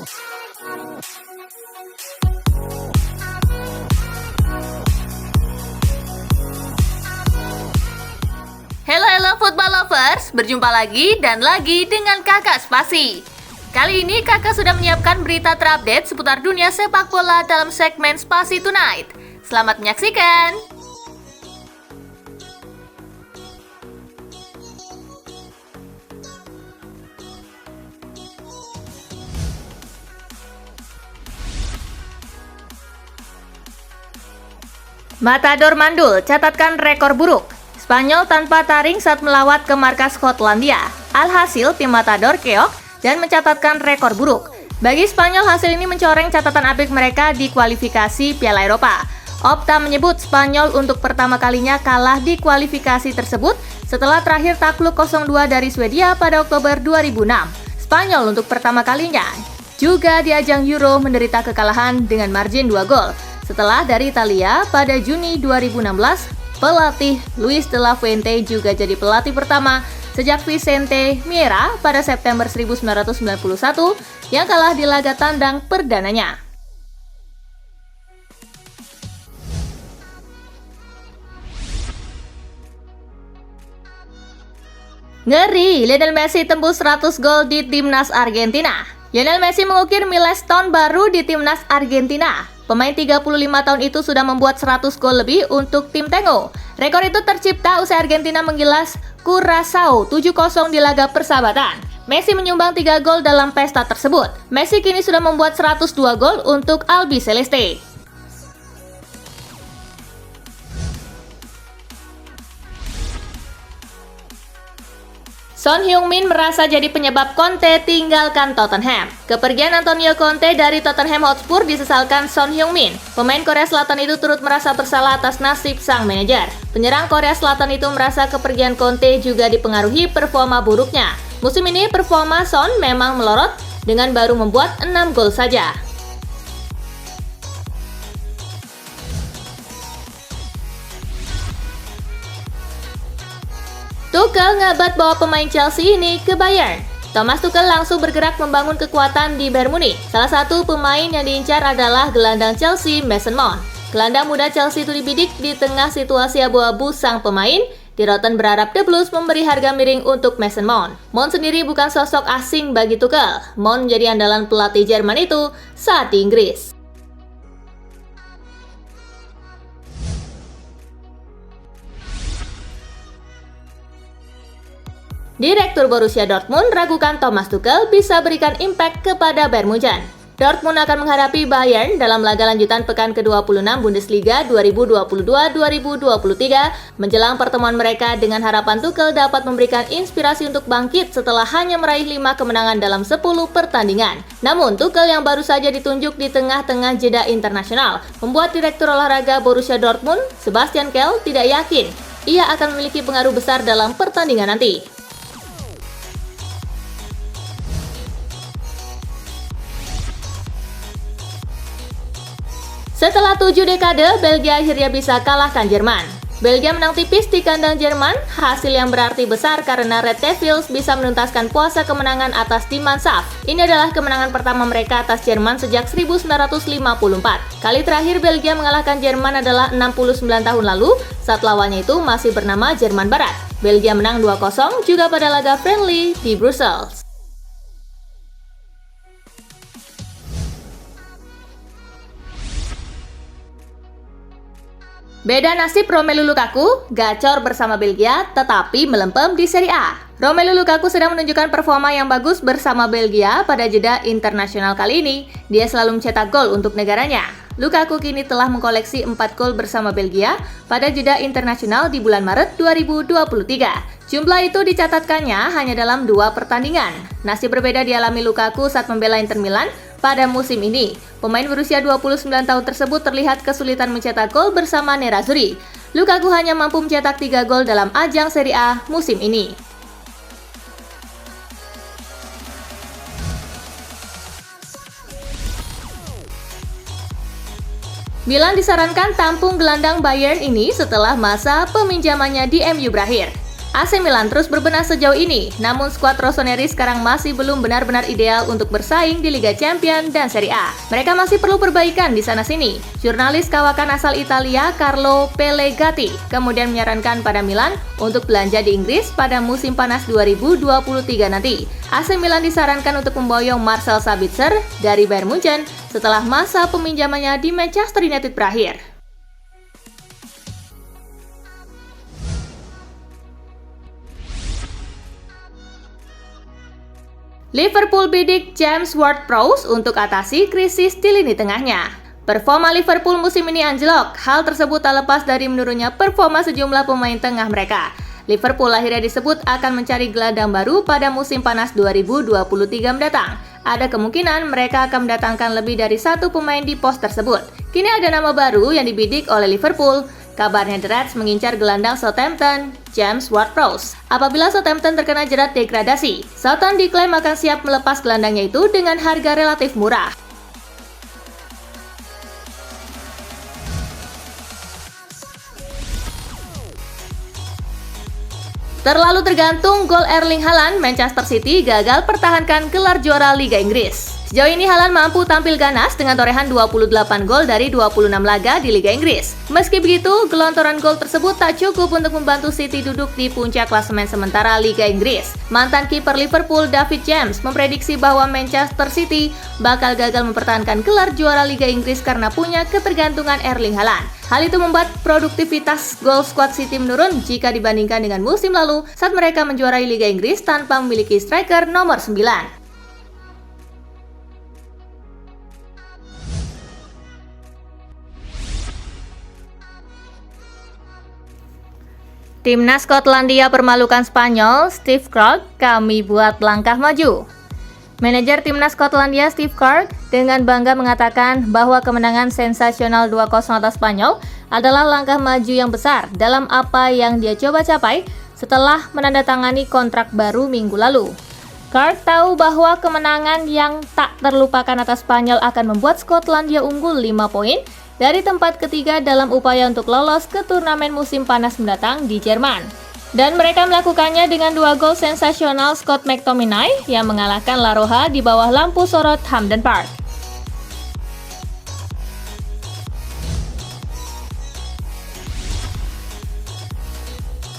Halo football lovers, berjumpa lagi dan lagi dengan Kakak Spasi. Kali ini Kakak sudah menyiapkan berita terupdate seputar dunia sepak bola dalam segmen Spasi Tonight. Selamat menyaksikan. Matador mandul catatkan rekor buruk. Spanyol tanpa taring saat melawat ke markas Skotlandia. Alhasil tim Matador keok dan mencatatkan rekor buruk. Bagi Spanyol, hasil ini mencoreng catatan apik mereka di kualifikasi Piala Eropa. Opta menyebut Spanyol untuk pertama kalinya kalah di kualifikasi tersebut setelah terakhir takluk 0-2 dari Swedia pada Oktober 2006. Spanyol untuk pertama kalinya juga di ajang Euro menderita kekalahan dengan margin 2 gol. Setelah dari Italia pada Juni 2016, pelatih Luis de la Fuente juga jadi pelatih pertama sejak Vicente Miera pada September 1991 yang kalah di laga tandang perdananya. Ngeri, Lionel Messi tembus 100 gol di timnas Argentina. Lionel Messi mengukir milestone baru di timnas Argentina. Pemain 35 tahun itu sudah membuat 100 gol lebih untuk tim Tengo. Rekor itu tercipta usai Argentina menggilas Curaçao 7-0 di laga persahabatan. Messi menyumbang 3 gol dalam pesta tersebut. Messi kini sudah membuat 102 gol untuk Albi Celeste. Son Heung-min merasa jadi penyebab Conte tinggalkan Tottenham. Kepergian Antonio Conte dari Tottenham Hotspur disesalkan Son Heung-min. Pemain Korea Selatan itu turut merasa bersalah atas nasib sang manajer. Penyerang Korea Selatan itu merasa kepergian Conte juga dipengaruhi performa buruknya. Musim ini performa Son memang melorot dengan baru membuat 6 gol saja. Tuchel ngabat bawa pemain Chelsea ini ke Bayern. Thomas Tuchel langsung bergerak membangun kekuatan di Bayern Munich. Salah satu pemain yang diincar adalah gelandang Chelsea Mason Mount. Gelandang muda Chelsea itu dibidik di tengah situasi abu-abu sang pemain. Di Rotten berharap The Blues memberi harga miring untuk Mason Mount. Mount sendiri bukan sosok asing bagi Tuchel. Mount menjadi andalan pelatih Jerman itu saat di Inggris. Direktur Borussia Dortmund ragukan Thomas Tuchel bisa berikan impact kepada Bayern Munchen. Dortmund akan menghadapi Bayern dalam laga lanjutan pekan ke-26 Bundesliga 2022-2023 menjelang pertemuan mereka dengan harapan Tuchel dapat memberikan inspirasi untuk bangkit setelah hanya meraih 5 kemenangan dalam 10 pertandingan. Namun Tuchel yang baru saja ditunjuk di tengah-tengah jeda internasional membuat Direktur Olahraga Borussia Dortmund, Sebastian Kehl, tidak yakin ia akan memiliki pengaruh besar dalam pertandingan nanti. Setelah 7 dekade, Belgia akhirnya bisa kalahkan Jerman. Belgia menang tipis di kandang Jerman, hasil yang berarti besar karena Red Devils bisa menuntaskan puasa kemenangan atas tim Mannschaft. Ini adalah kemenangan pertama mereka atas Jerman sejak 1954. Kali terakhir Belgia mengalahkan Jerman adalah 69 tahun lalu, saat lawannya itu masih bernama Jerman Barat. Belgia menang 2-0 juga pada laga friendly di Brussels. Beda nasib Romelu Lukaku, gacor bersama Belgia tetapi melempem di Serie A. Romelu Lukaku sedang menunjukkan performa yang bagus bersama Belgia pada jeda internasional kali ini. Dia selalu mencetak gol untuk negaranya. Lukaku kini telah mengkoleksi 4 gol bersama Belgia pada jeda internasional di bulan Maret 2023. Jumlah itu dicatatkannya hanya dalam 2 pertandingan. Nasib berbeda dialami Lukaku saat membela Inter Milan pada musim ini. Pemain berusia 29 tahun tersebut terlihat kesulitan mencetak gol bersama Nerazzurri. Lukaku hanya mampu mencetak 3 gol dalam ajang Serie A musim ini. Milan disarankan tampung gelandang Bayern ini setelah masa peminjamannya di MU berakhir. AC Milan terus berbenah sejauh ini, namun skuad rossoneri sekarang masih belum benar-benar ideal untuk bersaing di Liga Champions dan Serie A. Mereka masih perlu perbaikan di sana-sini. Jurnalis kawakan asal Italia, Carlo Pellegatti, kemudian menyarankan pada Milan untuk belanja di Inggris pada musim panas 2023 nanti. AC Milan disarankan untuk memboyong Marcel Sabitzer dari Bayern Munchen setelah masa peminjamannya di Manchester United berakhir. Liverpool bidik James Ward-Prowse untuk atasi krisis di lini tengahnya. Performa Liverpool musim ini anjlok. Hal tersebut tak lepas dari menurunnya performa sejumlah pemain tengah mereka. Liverpool akhirnya disebut akan mencari gelandang baru pada musim panas 2023 mendatang. Ada kemungkinan mereka akan mendatangkan lebih dari satu pemain di pos tersebut. Kini ada nama baru yang dibidik oleh Liverpool. Kabarnya The Reds mengincar gelandang Southampton, James Ward-Prowse. Apabila Southampton terkena jerat degradasi, Southampton diklaim akan siap melepas gelandangnya itu dengan harga relatif murah. Terlalu tergantung gol Erling Haaland, Manchester City gagal pertahankan gelar juara Liga Inggris. Sejauh ini Haaland mampu tampil ganas dengan torehan 28 gol dari 26 laga di Liga Inggris. Meski begitu, gelontoran gol tersebut tak cukup untuk membantu City duduk di puncak klasemen sementara Liga Inggris. Mantan kiper Liverpool David James memprediksi bahwa Manchester City bakal gagal mempertahankan gelar juara Liga Inggris karena punya ketergantungan Erling Haaland. Hal itu membuat produktivitas gol skuad City menurun jika dibandingkan dengan musim lalu saat mereka menjuarai Liga Inggris tanpa memiliki striker nomor 9. Timnas Skotlandia permalukan Spanyol, Steve Clarke, kami buat langkah maju. Manajer Timnas Skotlandia Steve Clarke dengan bangga mengatakan bahwa kemenangan sensasional 2-0 atas Spanyol adalah langkah maju yang besar dalam apa yang dia coba capai setelah menandatangani kontrak baru minggu lalu. Clarke tahu bahwa kemenangan yang tak terlupakan atas Spanyol akan membuat Skotlandia unggul 5 poin dari tempat ketiga dalam upaya untuk lolos ke turnamen musim panas mendatang di Jerman. Dan mereka melakukannya dengan 2 gol sensasional Scott McTominay yang mengalahkan La Roja di bawah lampu sorot Hampden Park.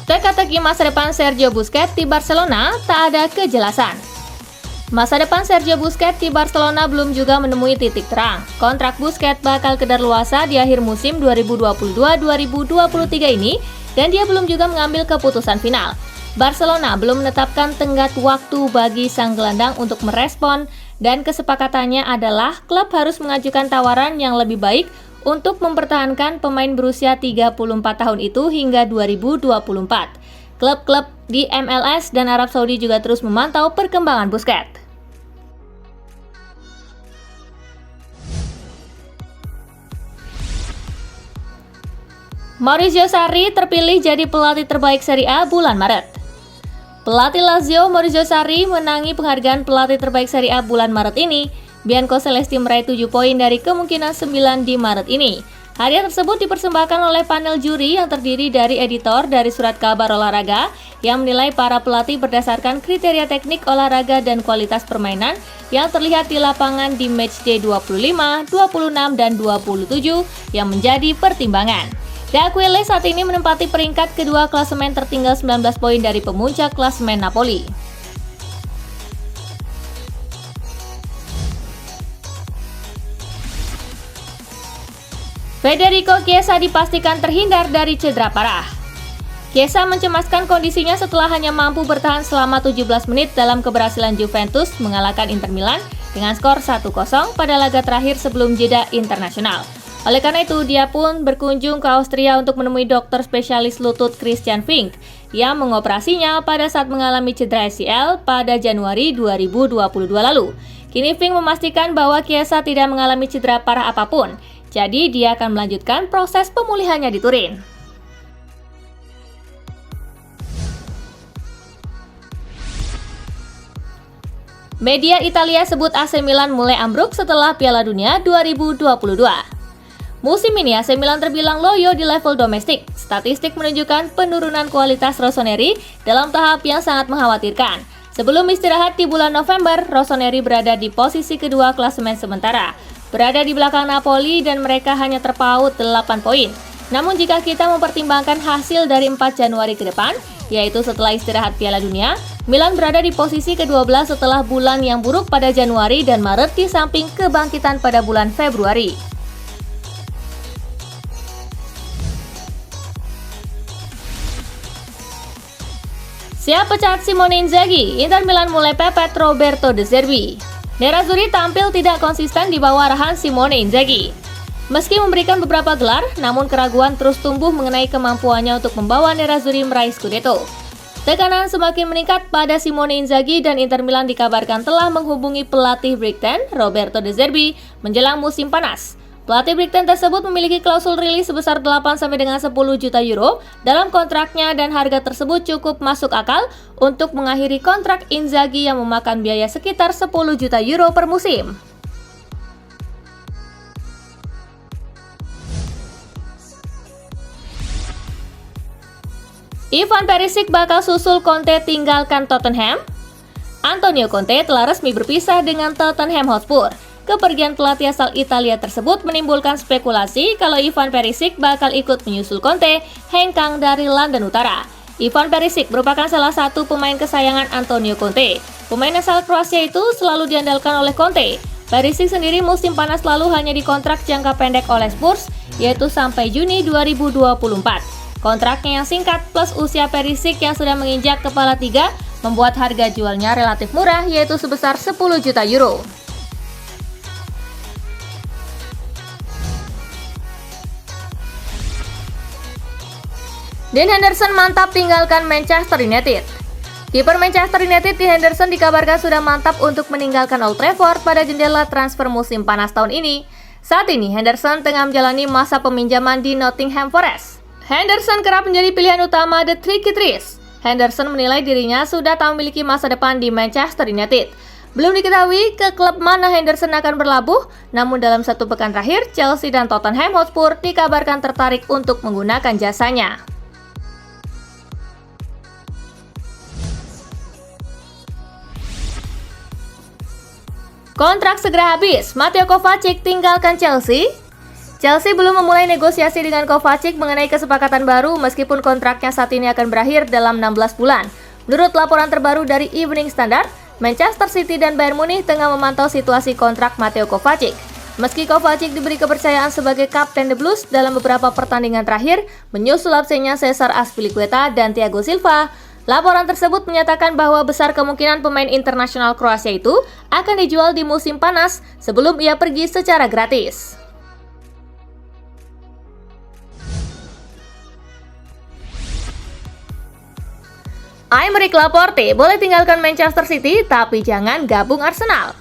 Teka-teki masa depan Sergio Busquets di Barcelona tak ada kejelasan. Masa depan Sergio Busquets di Barcelona belum juga menemui titik terang. Kontrak Busquets bakal kedaluarsa di akhir musim 2022-2023 ini dan dia belum juga mengambil keputusan final. Barcelona belum menetapkan tenggat waktu bagi sang gelandang untuk merespon dan kesepakatannya adalah klub harus mengajukan tawaran yang lebih baik untuk mempertahankan pemain berusia 34 tahun itu hingga 2024. Klub-klub di MLS dan Arab Saudi juga terus memantau perkembangan Busquets. Maurizio Sarri terpilih jadi pelatih terbaik Serie A bulan Maret. Pelatih Lazio Maurizio Sarri menangi penghargaan pelatih terbaik Serie A bulan Maret ini. Bianco Celesti meraih 7 poin dari kemungkinan 9 di Maret ini. Hadiah tersebut dipersembahkan oleh panel juri yang terdiri dari editor dari surat kabar olahraga yang menilai para pelatih berdasarkan kriteria teknik olahraga dan kualitas permainan yang terlihat di lapangan di matchday 25, 26, dan 27 yang menjadi pertimbangan. De Aquile saat ini menempati peringkat kedua klasemen tertinggal 19 poin dari pemuncak klasemen Napoli. Federico Chiesa dipastikan terhindar dari cedera parah. Chiesa mencemaskan kondisinya setelah hanya mampu bertahan selama 17 menit dalam keberhasilan Juventus mengalahkan Inter Milan dengan skor 1-0 pada laga terakhir sebelum jeda internasional. Oleh karena itu, dia pun berkunjung ke Austria untuk menemui dokter spesialis lutut Christian Fink yang mengoperasinya pada saat mengalami cedera ACL pada Januari 2022 lalu. Kini Fink memastikan bahwa Chiesa tidak mengalami cedera parah apapun, jadi dia akan melanjutkan proses pemulihannya di Turin. Media Italia sebut AC Milan mulai ambruk setelah Piala Dunia 2022. Musim ini AC Milan terbilang loyo di level domestik. Statistik menunjukkan penurunan kualitas Rossoneri dalam tahap yang sangat mengkhawatirkan. Sebelum istirahat di bulan November, Rossoneri berada di posisi kedua klasemen sementara. Berada di belakang Napoli dan mereka hanya terpaut 8 poin. Namun jika kita mempertimbangkan hasil dari 4 Januari ke depan, yaitu setelah istirahat Piala Dunia, Milan berada di posisi ke-12 setelah bulan yang buruk pada Januari dan Maret di samping kebangkitan pada bulan Februari. Siap pecat Simone Inzaghi, Inter Milan mulai pepet Roberto De Zerbi. Nerazzurri tampil tidak konsisten di bawah arahan Simone Inzaghi. Meski memberikan beberapa gelar, namun keraguan terus tumbuh mengenai kemampuannya untuk membawa Nerazzurri meraih Scudetto. Tekanan semakin meningkat pada Simone Inzaghi dan Inter Milan dikabarkan telah menghubungi pelatih Brighton, Roberto De Zerbi, menjelang musim panas. Pelatih Brighton tersebut memiliki klausul rilis sebesar 8-10 juta euro dalam kontraknya dan harga tersebut cukup masuk akal untuk mengakhiri kontrak Inzaghi yang memakan biaya sekitar 10 juta euro per musim. Ivan Perisic bakal susul Conte tinggalkan Tottenham. Antonio Conte telah resmi berpisah dengan Tottenham Hotspur. Kepergian pelatih asal Italia tersebut menimbulkan spekulasi kalau Ivan Perisic bakal ikut menyusul Conte hengkang dari London Utara. Ivan Perisic merupakan salah satu pemain kesayangan Antonio Conte. Pemain asal Kroasia itu selalu diandalkan oleh Conte. Perisic sendiri musim panas lalu hanya dikontrak jangka pendek oleh Spurs, yaitu sampai Juni 2024. Kontraknya yang singkat plus usia Perisic yang sudah menginjak kepala 3 membuat harga jualnya relatif murah, yaitu sebesar 10 juta euro. Dean Henderson mantap tinggalkan Manchester United. Kiper Manchester United Dean Henderson dikabarkan sudah mantap untuk meninggalkan Old Trafford pada jendela transfer musim panas tahun ini. Saat ini Henderson tengah menjalani masa peminjaman di Nottingham Forest. Henderson kerap menjadi pilihan utama The Tricky Threes. Henderson menilai dirinya sudah tak memiliki masa depan di Manchester United. Belum diketahui ke klub mana Henderson akan berlabuh, namun dalam 1 pekan terakhir, Chelsea dan Tottenham Hotspur dikabarkan tertarik untuk menggunakan jasanya. Kontrak segera habis, Mateo Kovacic tinggalkan Chelsea. Chelsea belum memulai negosiasi dengan Kovacic mengenai kesepakatan baru meskipun kontraknya saat ini akan berakhir dalam 16 bulan. Menurut laporan terbaru dari Evening Standard, Manchester City dan Bayern Munich tengah memantau situasi kontrak Mateo Kovacic. Meski Kovacic diberi kepercayaan sebagai kapten The Blues dalam beberapa pertandingan terakhir, menyusul absennya Cesar Azpilicueta dan Thiago Silva, laporan tersebut menyatakan bahwa besar kemungkinan pemain internasional Kroasia itu akan dijual di musim panas sebelum ia pergi secara gratis. Aymeric Laporte boleh tinggalkan Manchester City tapi jangan gabung Arsenal.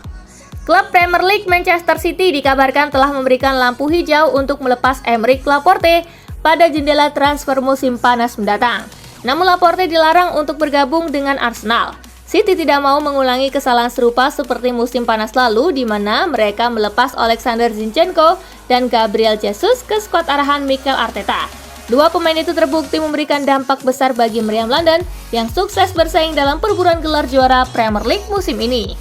Klub Premier League Manchester City dikabarkan telah memberikan lampu hijau untuk melepas Aymeric Laporte pada jendela transfer musim panas mendatang. Namun Laporte dilarang untuk bergabung dengan Arsenal. City tidak mau mengulangi kesalahan serupa seperti musim panas lalu di mana mereka melepas Alexander Zinchenko dan Gabriel Jesus ke skuad arahan Mikel Arteta. Dua pemain itu terbukti memberikan dampak besar bagi meriam London yang sukses bersaing dalam perburuan gelar juara Premier League musim ini.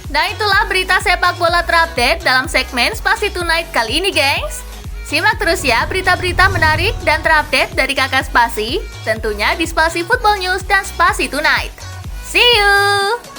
Dan itulah berita sepak bola terupdate dalam segmen Spasi Tonight kali ini, gengs. Simak terus ya berita-berita menarik dan terupdate dari Kakak Spasi, tentunya di Spasi Football News dan Spasi Tonight. See you!